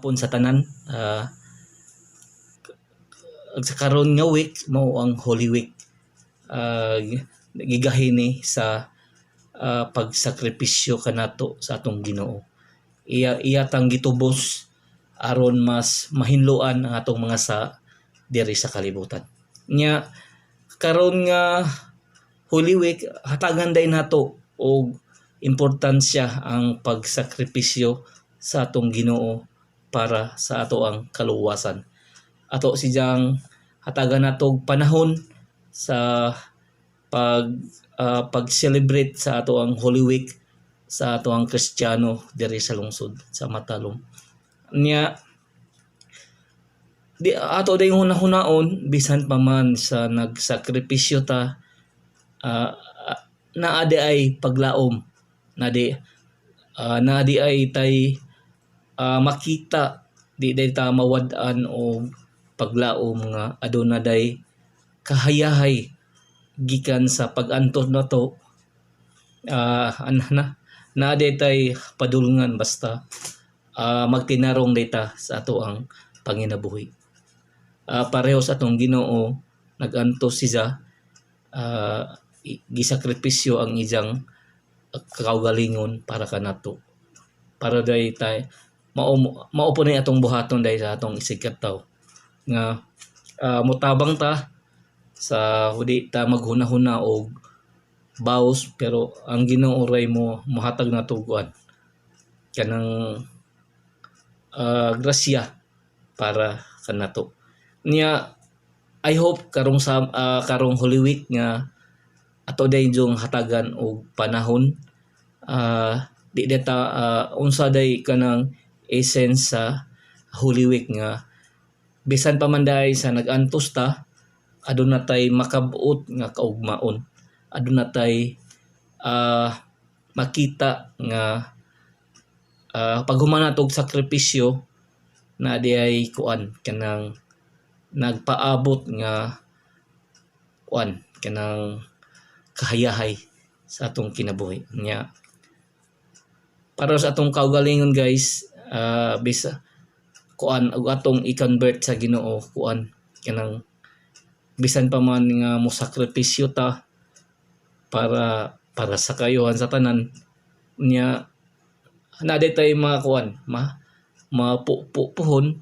hapon sa tanan. Sa karon nga week mao ang Holy Week. Gigahini sa pagsakripisyo kanato sa atong Ginoo. Iya tang gitubos aron mas mahinluan ang atong mga sa diri sa kalibutan. Nya karon nga Holy Week hatagan day nato og importansya ang pagsakripisyo sa atong Ginoo para sa ato ang kaluwasan. Ato sidyang hatagan nato og panahon sa pag-celebrate sa ato ang Holy Week sa ato ang Kristiyano diri sa lungsod sa Matalom. Nya di ato day hunahon bisan pa man sa nagsakripisyo ta, naadi ay paglaom, naadi ay tay makita, di day ta mawad-an o paglaom nga aduna day kahayahay gikan sa pag-antos nato. Naadi tay padulngan basta magtinarong data sa ato ang panginabuhi. Pareho sa atong Ginoo nagantos siya, gisakripisyo ang iyang kaugalingon para kanato. Para day tay mao po ni atong buhaton day sa atong isigkataw nga mutabang ta sa hudi ta maghuna-huna og baos, pero ang Ginoo ray mo mohatag nato kuan kanang grasya para kanato. Nya I hope karong Holy Week nga ato day jung hatagan og panahon, di data unsa day kanang essence sa Holy Week nga bisan pa man day sa nagantos ta aduna tay makabuot nga kaugmaon, aduna tay makita nga paghuman nato og sakripisyo na diay kuan kanang nagpaabot nga kuan kanang kahayahay sa atong kinabuhi. Nya para sa atong kaugalingon guys, bisa kuan og atong i-convert sa Ginoo, kuan kanang bisan pa man nga mosakripisyo ta para sa kayuhan sa tanan. Nya naday tay mga kuan mapupuhon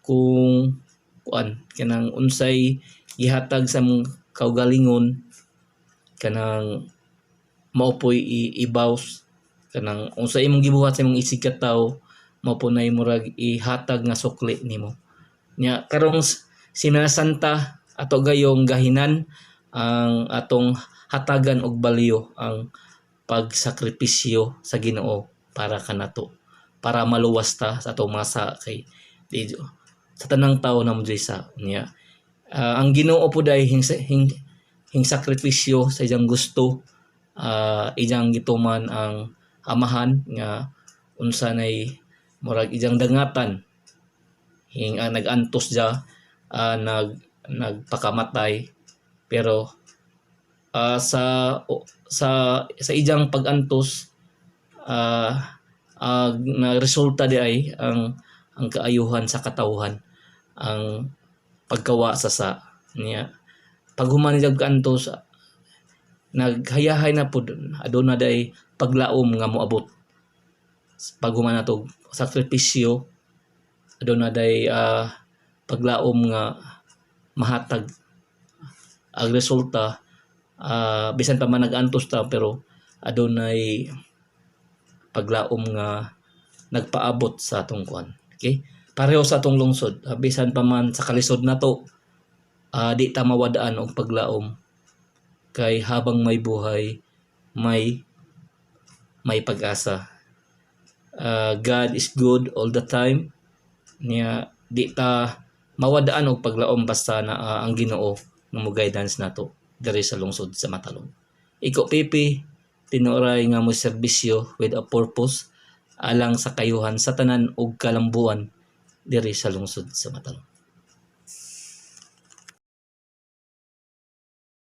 kung kuan kanang unsay gihatag sa mong kaugalingon kanang maupoy ibaws, kanang unsay imong gibuhat sa imong isigkataw mao po nay murag ihatag nga sukli nimo. Nya karong Semana Santa ato gayong gahinan ang atong hatagan og baliyo ang pagsakripisyo sa Ginoo para kanato, para maluwas ta sa atong masa kay sa tanang tawo na mo sa niya. Ang Ginoo po day hing sakripisyo sa iyang gusto, iyang gituman ang amahan nga unsa nay murag iyang dangatan hing nagantos dia, nagpakamatay, pero sa iyang pagantos na resulta di ay ang kaayuhan sa katawhan, ang pagkawa sa niya. Paghuman niya kantos naghayahay na pud aduna day paglaom nga moabot. Paghuman nato sakripisyo aduna day paglaom nga mahatag ang resulta, bisan pa man nagantos ta pero adunay paglaom nga nagpaabot sa atong kuan. Okay? Pareho sa atong lungsod, bisan pa man sa kalisod nato, di ta mawadaan og paglaom kay habang may buhay may pag-asa. God is good all the time. Niya di ta mawadaan og paglaom basta na ang Ginoo mo guidance nato diri sa lungsod sa Matalom. Iko Pipi tinuray nga mo serbisyo with a purpose alang sa kayuhan sa tanan ug kalambuan diri sa lungsod sa Matalom.